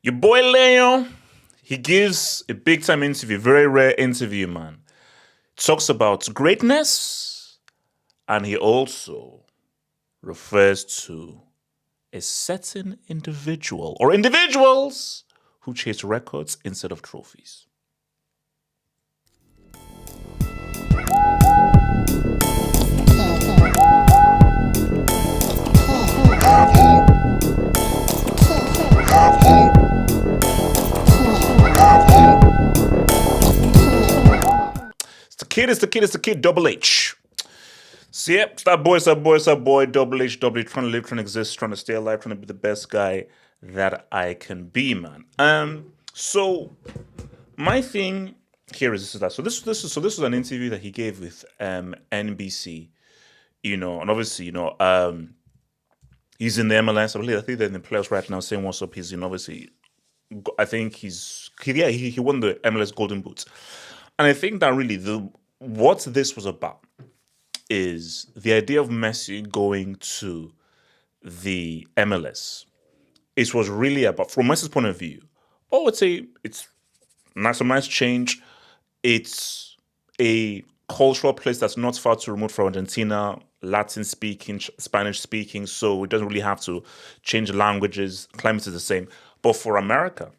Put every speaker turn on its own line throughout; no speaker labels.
Your boy Leo, he gives a big time interview, very rare interview, man. Talks about greatness, and he also refers to a certain individual or individuals who chase records instead of trophies. It's the kid, Double H. So yep, it's that boy, Double H, trying to live, trying to exist, trying to stay alive, trying to be the best guy that I can be, man. So my thing here is that. So this was an interview that he gave with NBC, and obviously, he's in the MLS. I think they're in the playoffs right now, saying what's up. He's obviously, I think he won the MLS Golden Boots. And I think that really what this was about is the idea of Messi going to the MLS. It was really about, from Messi's point of view, I would say it's a nice change. It's a cultural place that's not far too remote from Argentina, Latin speaking, Spanish speaking, so it doesn't really have to change languages. Climate is the same. But for America,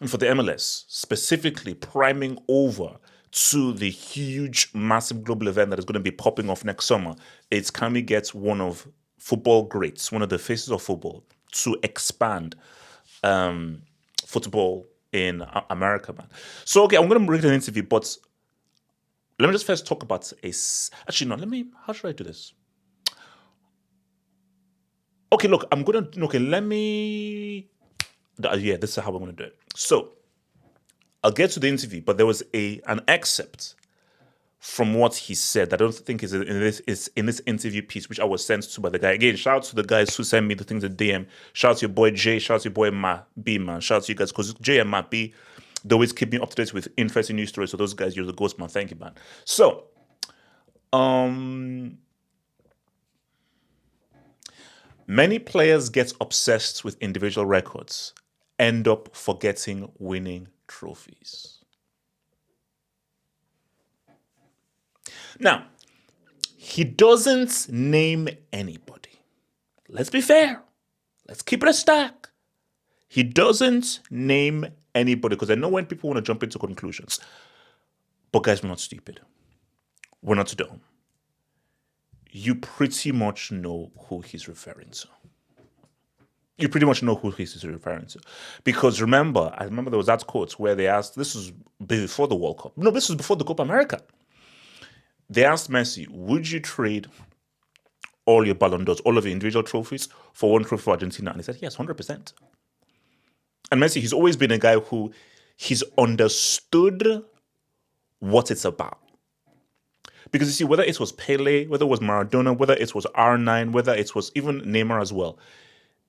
and for the MLS, specifically priming over to the huge, massive global event that is going to be popping off next summer, it's can we get one of football greats, one of the faces of football, to expand football in America, man. So, okay, I'm going to read an interview, but let me just first talk about how should I do this? Okay, look, this is how I'm going to do it. So, I'll get to the interview, but there was an excerpt from what he said that I don't think is in this interview piece, which I was sent to by the guy. Again, shout out to the guys who sent me the things at DM. Shout out to your boy Jay. Shout out to your boy Matt B, man. Shout out to you guys, because Jay and Matt B, they always keep me up to date with interesting news stories. So those guys, you're the ghost, man. Thank you, man. So, many players get obsessed with individual records, end up forgetting winning trophies. Now, he doesn't name anybody. Let's be fair. Let's keep it a stack. He doesn't name anybody, because I know when people want to jump into conclusions. But guys, we're not stupid. We're not dumb. You pretty much know who he's referring to. Because I remember there was that quote where they asked, this was before the World Cup. No, this was before the Copa America. They asked Messi, would you trade all your Ballon d'Ors, all of your individual trophies, for one trophy for Argentina? And he said, yes, 100%. And Messi, he's always been a guy who he's understood what it's about. Because you see, whether it was Pele, whether it was Maradona, whether it was R9, whether it was even Neymar as well,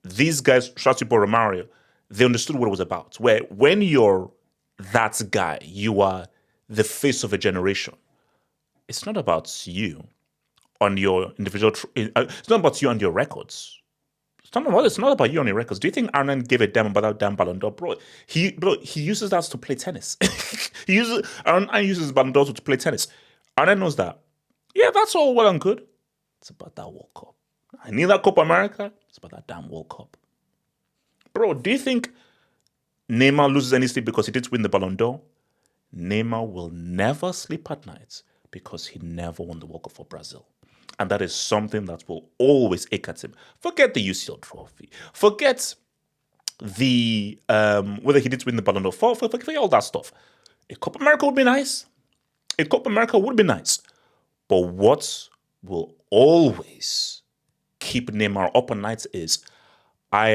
these guys, Shatipo Romario, they understood what it was about. Where when you're that guy, you are the face of a generation. It's not about you on your individual. It's not about you on your records. It's not about you on your records. Do you think Arnon gave a damn about that damn Ballon d'Or, bro? He uses that to play tennis. Arnon uses Ballon d'Or to play tennis. Arnon knows that. Yeah, that's all well and good. It's about that World Cup. I need that Copa America. It's about that damn World Cup. Bro, do you think Neymar loses any sleep because he didn't win the Ballon d'Or? Neymar will never sleep at night because he never won the World Cup for Brazil. And that is something that will always ache at him. Forget the UCL trophy. Forget the whether he did win the Ballon d'Or. Forget all that stuff. A Copa America would be nice. But what will always keep Neymar up at night is I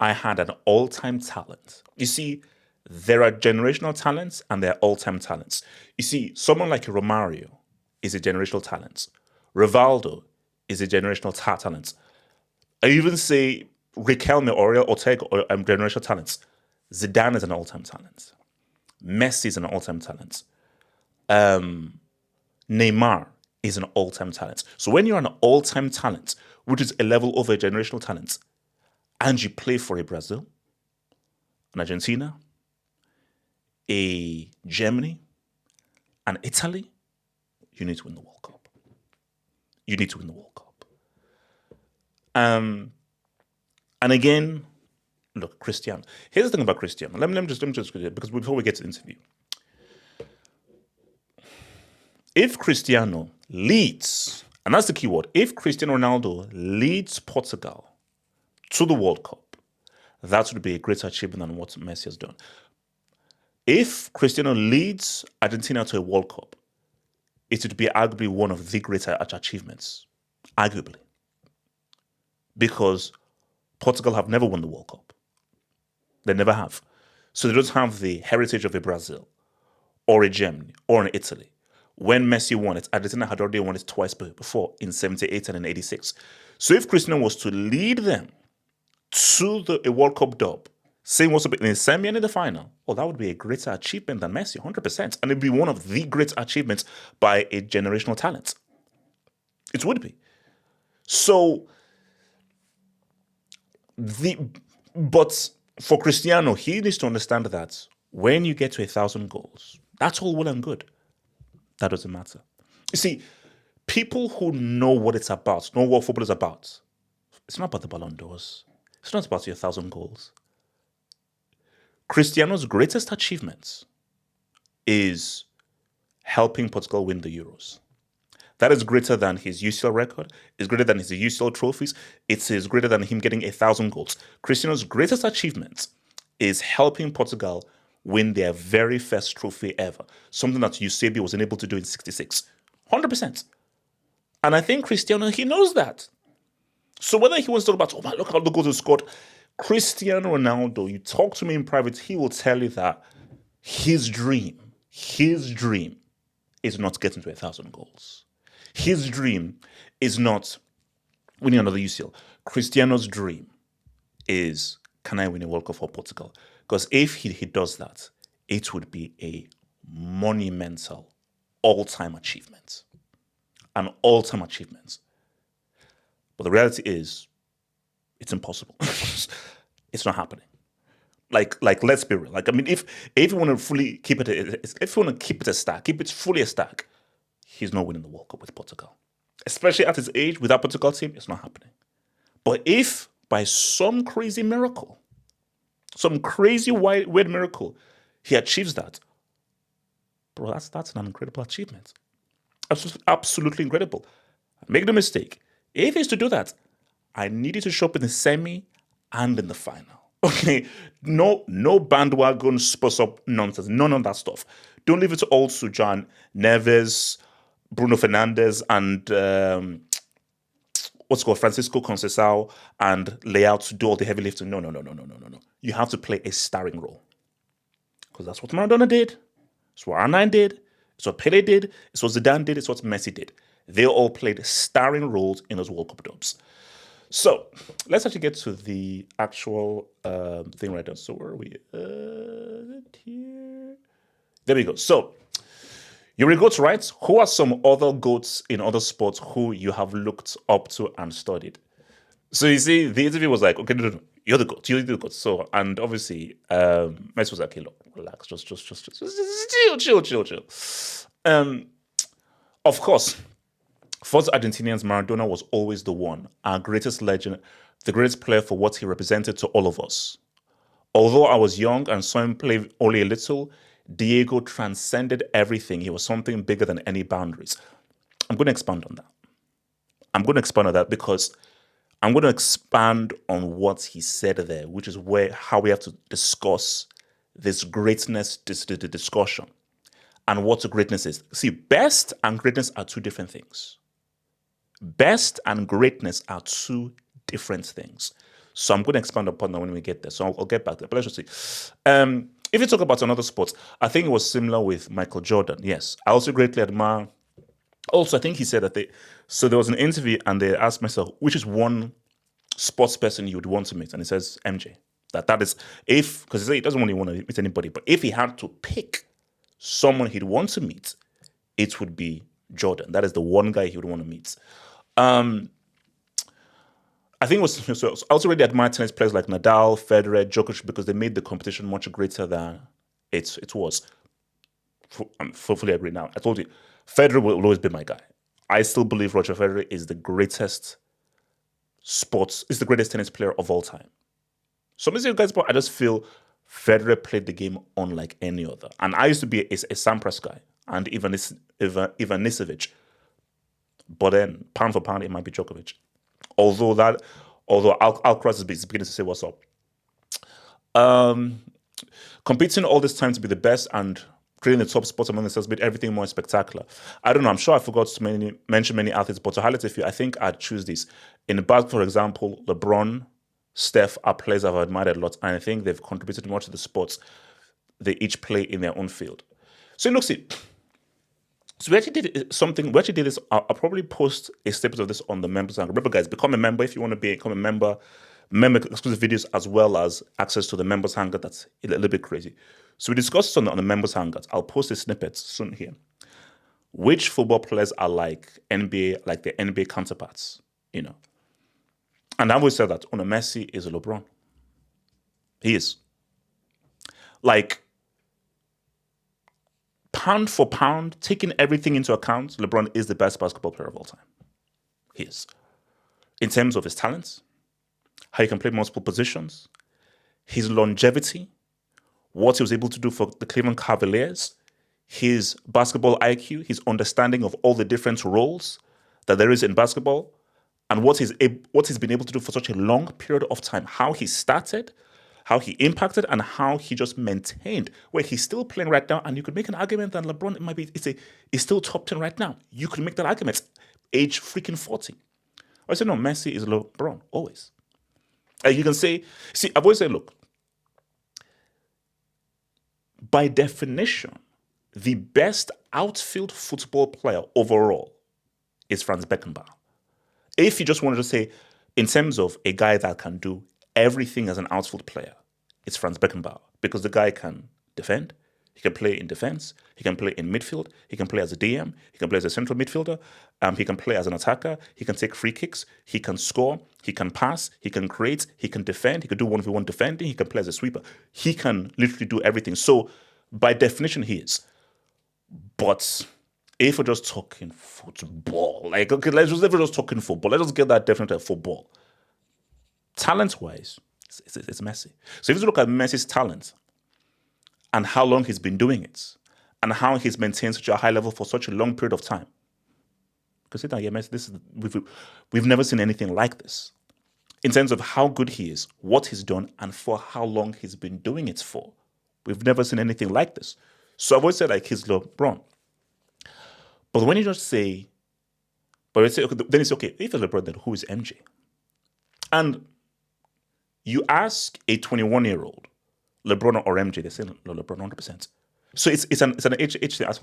had an all-time talent. You see, there are generational talents and there are all-time talents. You see, someone like Romario is a generational talent. Rivaldo is a generational talent. I even say Riquelme or Ortega are generational talents. Zidane is an all-time talent. Messi is an all-time talent. Neymar is an all-time talent. So when you're an all-time talent, which is a level over a generational talent, and you play for a Brazil, an Argentina, a Germany, an Italy, you need to win the World Cup. You need to win the World Cup. And again, look, Cristiano. Here's the thing about Cristiano. Let me just because before we get to the interview, if Cristiano leads, and that's the key word, if Cristiano Ronaldo leads Portugal to the World Cup, that would be a greater achievement than what Messi has done. If Cristiano leads Argentina to a World Cup, it would be arguably one of the greater achievements, arguably, because Portugal have never won the World Cup. They never have. So they don't have the heritage of a Brazil or a Germany or an Italy. When Messi won it, Argentina had already won it twice before, in 78 and in 86. So if Cristiano was to lead them to a World Cup dub, same was in the semi and in the final, that would be a greater achievement than Messi, 100%. And it'd be one of the great achievements by a generational talent. It would be. So, but for Cristiano, he needs to understand that when you get to 1,000 goals, that's all well and good. That doesn't matter. You see, people who know what it's about, know what football is about, it's not about the Ballon d'Ors. It's not about your 1,000 goals. Cristiano's greatest achievement is helping Portugal win the Euros. That is greater than his UCL record. It's greater than his UCL trophies. It is greater than him getting 1,000 goals. Cristiano's greatest achievement is helping Portugal win their very first trophy ever. Something that Eusebio was unable to do in 66. 100%. And I think Cristiano, he knows that. So whether he wants to talk about, look how the goals he scored, Cristiano Ronaldo, you talk to me in private, he will tell you that his dream is not getting to 1,000 goals. His dream is not winning another UCL. Cristiano's dream is, can I win a World Cup for Portugal? Because if he does that, it would be a monumental all-time achievement. An all-time achievement. But the reality is, it's impossible. It's not happening. Like, let's be real. If you want to fully keep it, if you want to keep it a stack, keep it fully a stack, he's not winning the World Cup with Portugal. Especially at his age, with that Portugal team, it's not happening. But if by some crazy miracle, some crazy weird miracle, he achieves that, bro, that's an incredible achievement. Absolutely incredible. Make no mistake. If he's to do that, I need you to show up in the semi and in the final. Okay? No bandwagon, spurs up nonsense. None of that stuff. Don't leave it to old Sujan, Neves, Bruno Fernandes, and Francisco Conceição and Leao to do all the heavy lifting. No. You have to play a starring role. Because that's what Maradona did. It's what R9 did. It's what Pele did. It's what Zidane did. It's what Messi did. They all played starring roles in those World Cup dubs. So let's actually get to the actual thing right now. So where are we? Here. There we go. So your GOATs, right? Who are some other GOATs in other sports who you have looked up to and studied? So you see, the interview was like, okay, no, you're the GOAT. You're the GOAT. So, and obviously, Messi was like, okay, look, relax, just chill. Of course, for the Argentinians, Maradona was always the one, our greatest legend, the greatest player for what he represented to all of us. Although I was young and saw him play only a little, Diego transcended everything. He was something bigger than any boundaries. I'm going to expand on that. Because I'm going to expand on what he said there, which is how we have to discuss this greatness, the discussion, and what greatness is. See, best and greatness are two different things. Best and greatness are two different things. So I'm going to expand upon that when we get there. So I'll get back there. But let's just see. If you talk about another sport, I think it was similar with Michael Jordan. Yes, I also greatly admire. Also, I think he said that so there was an interview and they asked myself, which is one sports person you would want to meet? And he says MJ. That is, because he doesn't really want to meet anybody, but if he had to pick someone he'd want to meet, it would be Jordan. That is the one guy he would want to meet. And I think it was so I also really admire tennis players like Nadal, Federer, Djokovic because they made the competition much greater than it was. I'm fully agree now. I told you, Federer will always be my guy. I still believe Roger Federer is the greatest is the greatest tennis player of all time. So many guys, but I just feel Federer played the game unlike any other. And I used to be a Sampras guy and Ivanisevic. But then, pound for pound, it might be Djokovic. Although Alcaraz is beginning to say what's up. Competing all this time to be the best and creating the top spots among themselves made everything more spectacular. I don't know. I'm sure I forgot to mention many athletes, but to highlight a few, I think I'd choose these. In the basketball, for example, LeBron, Steph are players I've admired a lot, and I think they've contributed much to the sports they each play in their own field. So look, see. So we actually did something. We actually did this. I'll probably post a snippet of this on the members. And remember, guys, become a member if you want to become a member. Member exclusive videos as well as access to the members hangout. That's a little bit crazy. So we discussed this on the members hangout. I'll post a snippet soon here. Which football players are like NBA, like the NBA counterparts? You know, and I've always said that Messi is a LeBron. He is. Like, pound for pound, taking everything into account, LeBron is the best basketball player of all time. He is. In terms of his talents, how he can play multiple positions, his longevity, what he was able to do for the Cleveland Cavaliers, his basketball IQ, his understanding of all the different roles that there is in basketball, and what he's been able to do for such a long period of time, how he started, how he impacted, and how he just maintained, where he's still playing right now. And you could make an argument that LeBron is still top 10 right now. You could make that argument, age freaking 40. I say, no, Messi is LeBron, always. You can say, I've always said, look, by definition, the best outfield football player overall is Franz Beckenbauer. If you just wanted to say, in terms of a guy that can do everything as an outfield player, it's Franz Beckenbauer, because the guy can defend, he can play in defense, he can play in midfield, he can play as a DM, he can play as a central midfielder, he can play as an attacker, he can take free kicks, he can score, he can pass, he can create, he can defend, he can do 1v1 defending, he can play as a sweeper. He can literally do everything. So by definition, he is. But if we're just talking football, like, okay, let's just talking football. Let's just get that definition of football. Talent-wise, it's Messi. So if you look at Messi's talent and how long he's been doing it and how he's maintained such a high level for such a long period of time, consider, yeah, Messi, we've never seen anything like this in terms of how good he is, what he's done, and for how long he's been doing it for. We've never seen anything like this. So I've always said, like, he's LeBron. But when you just say, okay, then it's okay, if it's LeBron, then who is MJ? And you ask a 21-year-old, LeBron or MJ, they say LeBron 100%. So it's an age thing. I'm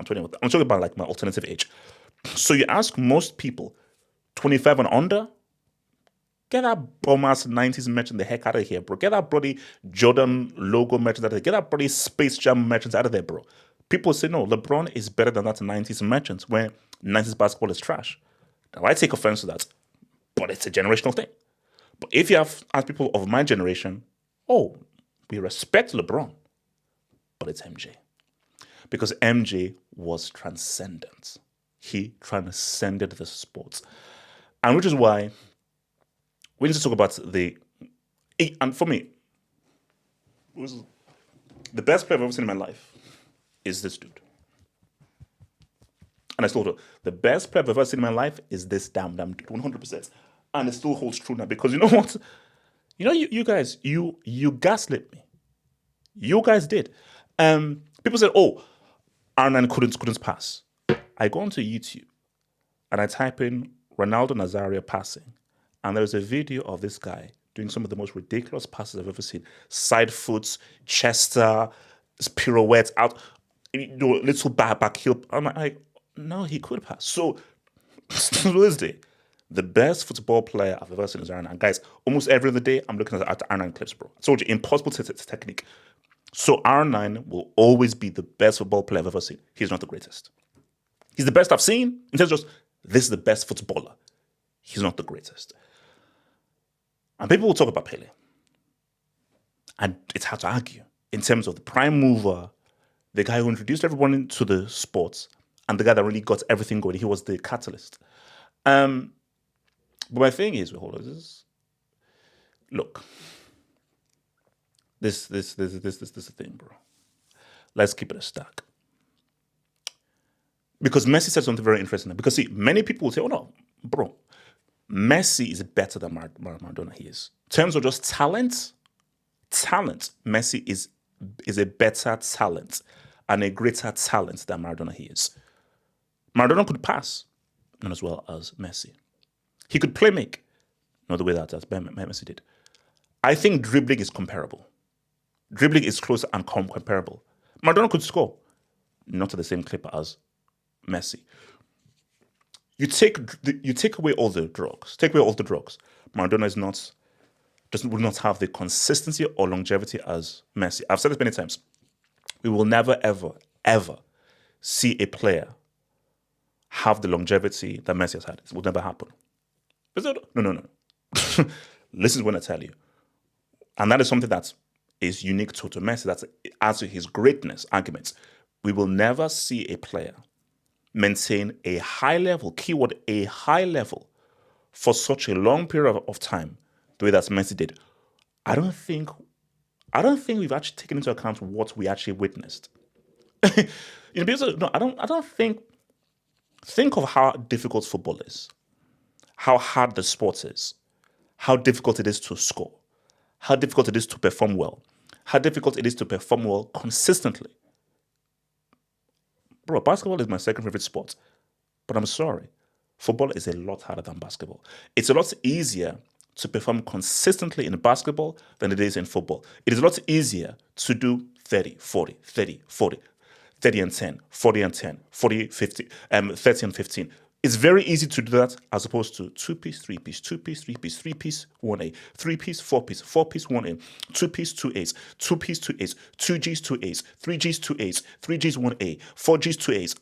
talking about like my alternative age. So you ask most people, 25 and under, get that bum-ass 90s merchant the heck out of here, bro. Get that bloody Jordan logo merchant out of here. Get that bloody Space Jam merchant out of there, bro. People say, no, LeBron is better than that 90s merchant where 90s basketball is trash. Now, I take offense to that, but it's a generational thing. But if you have asked people of my generation, oh, we respect LeBron, but it's MJ. Because MJ was transcendent. He transcended the sports. And which is why we need to talk about and for me, the best player I've ever seen in my life is this dude. And I still do. The best player I've ever seen in my life is this damn dude, 100%. And it still holds true now because you know what? You know, you guys, you gaslit me. You guys did. People said, oh, R9 couldn't pass. I go onto YouTube and I type in Ronaldo Nazario passing. And there's a video of this guy doing some of the most ridiculous passes I've ever seen. Side foots, chester, pirouettes out, little back heel. I'm like, no, he could pass. So, to this day, the best football player I've ever seen is R9. Guys, almost every other day, I'm looking at R9 clips, bro. I told you, impossible technique. So R9 will always be the best football player I've ever seen. He's not the greatest. He's the best I've seen. In terms of just, this is the best footballer. He's not the greatest. And people will talk about Pele. And it's hard to argue in terms of the prime mover, the guy who introduced everyone into the sports, and the guy that really got everything going. He was the catalyst. But my thing is, look, this is the thing, bro. Let's keep it a stack. Because Messi said something very interesting. Because see, many people will say, oh no, bro, Messi is better than Maradona. He is. In terms of just talent, Messi is a better talent and a greater talent than Maradona he is. Maradona could pass, not as well as Messi. He could play make, not the way that Messi did. I think dribbling is comparable. Dribbling is close and comparable. Maradona could score, not at the same clip as Messi. You take away all the drugs. Maradona will not have the consistency or longevity as Messi. I've said this many times. We will never, ever, ever see a player have the longevity that Messi has had. It will never happen. No. Listen to what I tell you. And that is something that is unique to Messi. That's as to his greatness arguments. We will never see a player maintain a high level, keyword a high level, for such a long period of time, the way that Messi did. I don't think we've actually taken into account what we actually witnessed. I don't think of how difficult football is, how hard the sport is, how difficult it is to score, how difficult it is to perform well, how difficult it is to perform well consistently. Bro, basketball is my second favorite sport, but I'm sorry, football is a lot harder than basketball. It's a lot easier to perform consistently in basketball than it is in football. It is a lot easier to do 30, 40, 30, 40, 30 and 10, 40 and 10, 40, 50, 30 and 15. It's very easy to do that as opposed to 2-piece, 3-piece, 2-piece, 3-piece, 3-piece, 1A, 3-piece, 4-piece, 4-piece, 1A, 2-piece, 2As, 2-piece, 2As, 2Gs, 2As, 3Gs, 2As, 3Gs, 1A, 4Gs, 2As.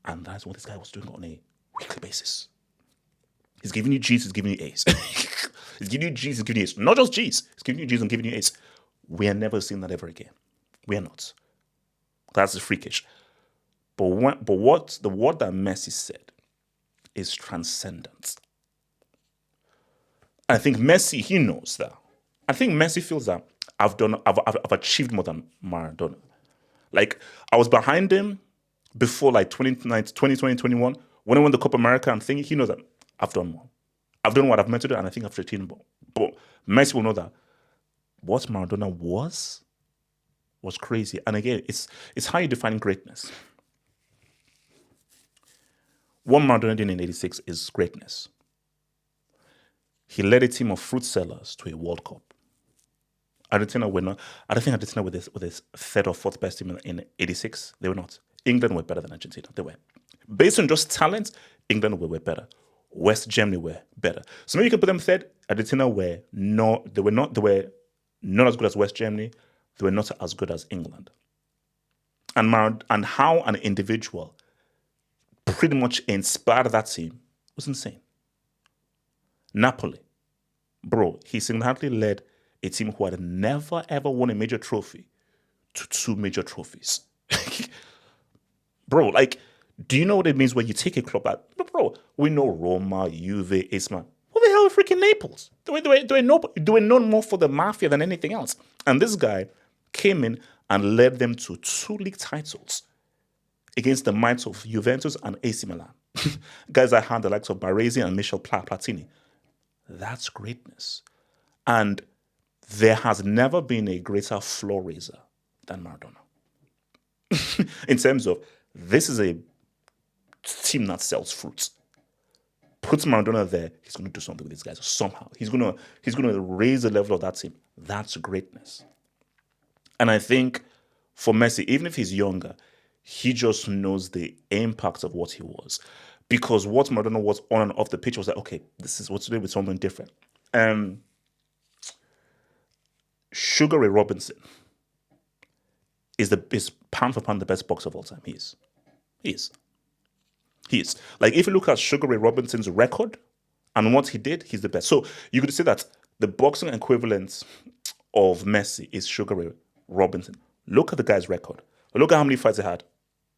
And that's what this guy was doing on a weekly basis. He's giving you Gs, he's giving you As. He's giving you Gs, he's giving you As. Not just Gs, he's giving you Gs and giving you As. We are never seeing that ever again. We are not. That's freakish. But what the word that Messi said is transcendent. I think Messi, he knows that. I think Messi feels that I've achieved more than Maradona. Like, I was behind him before like 2020, 21. When I won the Copa America, I'm thinking he knows that I've done more. I've done what I've meant to do, and I think I've achieved more. But Messi will know that what Maradona was crazy. And again, it's how you define greatness. What Maradona did in 86 is greatness. He led a team of fruit sellers to a World Cup. Argentina were not. I don't think Argentina were the third or fourth best team in 86. They were not. England were better than Argentina. They were. Based on just talent, England were better. West Germany were better. So maybe you can put them third. Argentina were not as good as West Germany. They were not as good as England. And how an individual pretty much inspired that team was insane. Napoli, bro, he single-handedly led a team who had never ever won a major trophy to 2 major trophies. Bro, like, do you know what it means when you take a club that, bro, we know Roma, Juve, AC. What the hell are freaking Naples? They were known more for the mafia than anything else. And this guy came in and led them to 2 league titles against the might of Juventus and AC Milan. Guys that had the likes of Baresi and Michel Platini. That's greatness. And there has never been a greater floor raiser than Maradona. In terms of, this is a team that sells fruits. Puts Maradona there, he's going to do something with these guys somehow. He's going to raise the level of that team. That's greatness. And I think for Messi, even if he's younger, he just knows the impact of what he was. Because what Maradona was on and off the pitch was like, okay, this is what's to do with something different. Sugar Ray Robinson is pound for pound the best boxer of all time. He is. Like, if you look at Sugar Ray Robinson's record and what he did, he's the best. So you could say that The boxing equivalent of Messi is Sugar Ray Robinson. Look at the guy's record. Look at how many fights he had.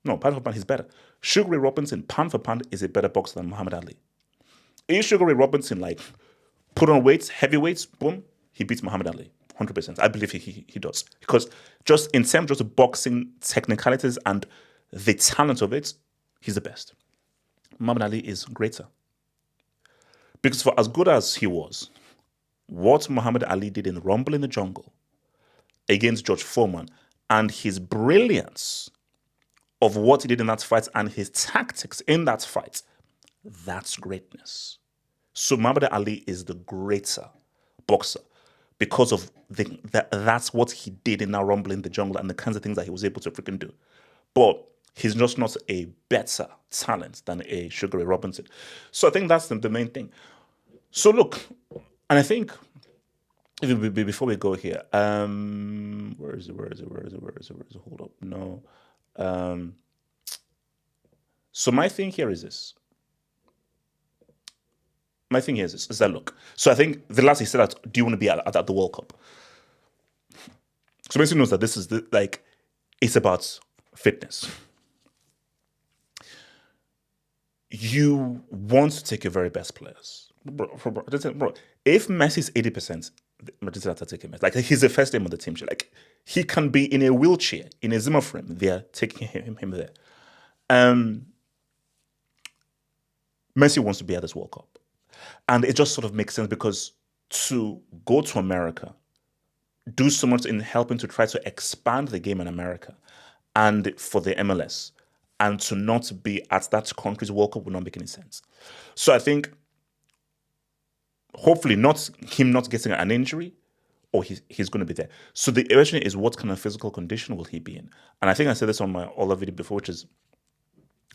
No, pound for pound, he's better. Sugar Ray Robinson, pound for pound, is a better boxer than Muhammad Ali. If Sugar Ray Robinson, like, put on weights, heavy weights, boom, he beats Muhammad Ali. 100%. I believe he does. Because just in terms of the boxing technicalities and the talent of it, he's the best. Muhammad Ali is greater. Because for as good as he was, what Muhammad Ali did in Rumble in the Jungle against George Foreman and his brilliance of what he did in that fight and his tactics in that fight, that's greatness. So Muhammad Ali is the greater boxer because of that's what he did in that Rumble in the Jungle and the kinds of things that he was able to freaking do. But he's just not a better talent than a Sugar Ray Robinson. So I think that's the main thing. So look, and I think before we go here, where is it? Hold up, no. So my thing here is this. Is that look. So I think the last he said that, do you want to be at the World Cup? So Messi knows that this is it's about fitness. You want to take your very best players. Bro, if Messi's 80%, Argentina are taking Messi. Like, he's the first name on the team. Like, he can be in a wheelchair, in a Zimmer frame. They're taking him there. Messi wants to be at this World Cup. And it just sort of makes sense because to go to America, do so much in helping to try to expand the game in America and for the MLS, and to not be at that country's World Cup would not make any sense. So I think, hopefully, not getting an injury, or he's going to be there. So the question is, what kind of physical condition will he be in? And I think I said this on my other video before, which is,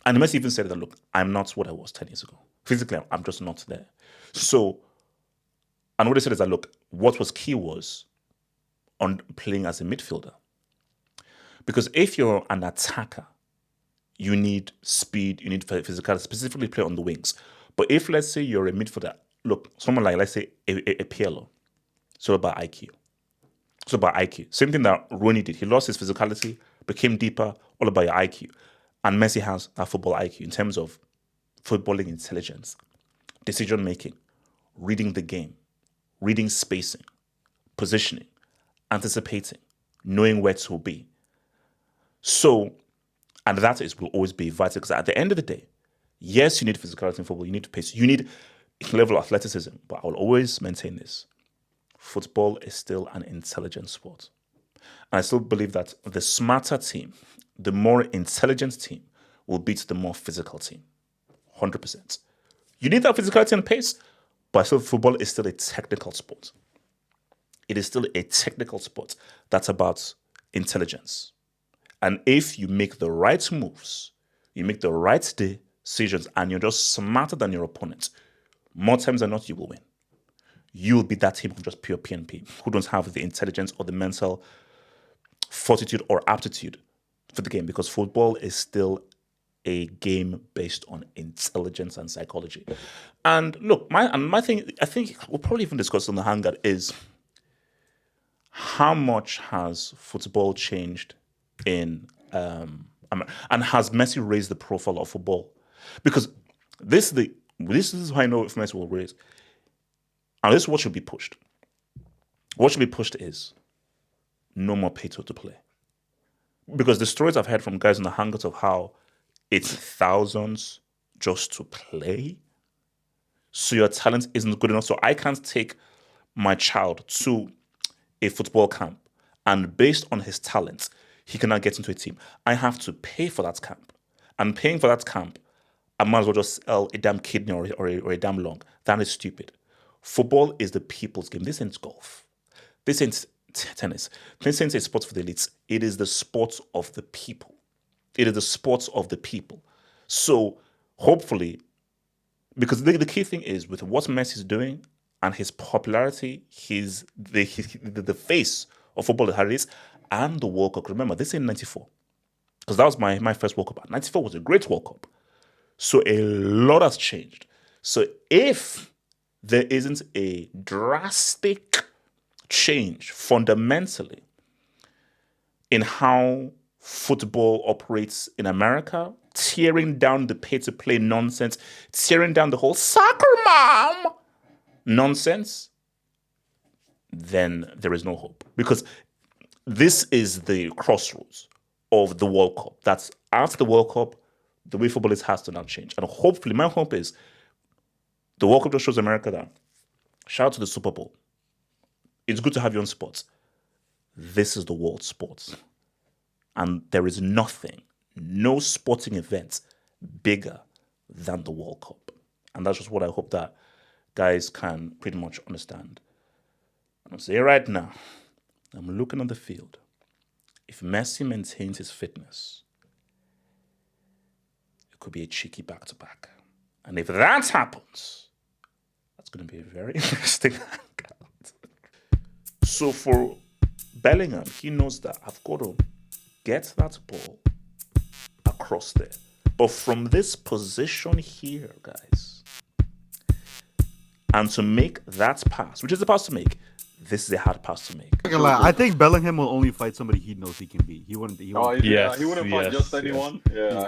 and Messi even said that, look, I'm not what I was 10 years ago. Physically, I'm just not there. So, and what he said is that, look, what was key was on playing as a midfielder. Because if you're an attacker, you need speed, you need physicality, specifically play on the wings. But if, let's say, you're a midfielder, look, someone like, let's say, a Pirlo, so about IQ. Same thing that Rooney did. He lost his physicality, became deeper, all about your IQ. And Messi has that football IQ in terms of footballing intelligence, decision-making, reading the game, reading spacing, positioning, anticipating, knowing where to be. So, and that will always be vital because at the end of the day, yes, you need physicality in football, you need pace, you need level of athleticism, but I will always maintain this. Football is still an intelligent sport. And I still believe that the smarter team, the more intelligent team will beat the more physical team. 100%. You need that physicality and pace, but still football is still a technical sport. It is still a technical sport that's about intelligence. And if you make the right moves, you make the right decisions, and you're just smarter than your opponent, more times than not, you will win. You will be that team of just pure PNP, who don't have the intelligence or the mental fortitude or aptitude for the game, because football is still a game based on intelligence and psychology. And look, my thing, I think we'll probably even discuss on the hangout, is how much has football changed in and has Messi raised the profile of football? Because this is how I know if Messi will raise. And this is what should be pushed. What should be pushed is no more pay to play. Because the stories I've heard from guys in the hangouts of how it's thousands just to play, so your talent isn't good enough. So I can't take my child to a football camp, and based on his talents, he cannot get into a team. I have to pay for that camp. And paying for that camp, I might as well just sell a damn kidney or a damn lung. That is stupid. Football is the people's game. This ain't golf. This ain't tennis. This ain't a sport for the elites. It is the sport of the people. It is the sport of the people. So hopefully, because the key thing is with what Messi is doing and his popularity, he's the face of football that it is, and the World Cup. Remember, this is in 94. Because that was my first World Cup. 94 was a great World Cup. So a lot has changed. So if there isn't a drastic change fundamentally in how football operates in America, tearing down the pay-to-play nonsense, tearing down the whole soccer mom nonsense, then there is no hope. Because this is the crossroads of the World Cup. That's after the World Cup, the way football is has to now change. And hopefully, my hope is the World Cup just shows America that. Shout out to the Super Bowl. It's good to have your own sports. This is the world sports. And there is nothing, no sporting event bigger than the World Cup. And that's just what I hope that guys can pretty much understand. I'm saying right now, I'm looking on the field. If Messi maintains his fitness, it could be a cheeky back-to-back. And if that happens, that's going to be a very interesting hangout. So for Bellingham, he knows that I've got to get that ball across there. But from this position here, guys, and to make that pass, which is the pass to make, this is a hard pass to make.
I think Bellingham will only fight somebody he knows he can beat. He wouldn't. He wouldn't
He wouldn't fight just anyone. Yes. Yeah,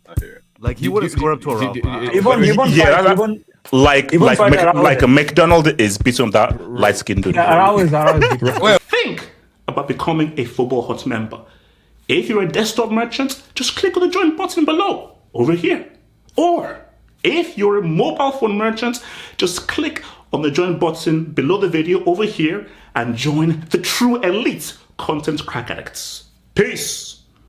I hear it.
Like he wouldn't score up to a Rafa.
Like a McDonald is beating that light-skinned dude. Think about becoming a Football Hut member. If you're a desktop merchant, just click on the join button below, over here. Or if you're a mobile phone merchant, just click on the join button below the video over here and join the true elite content crack addicts. Peace.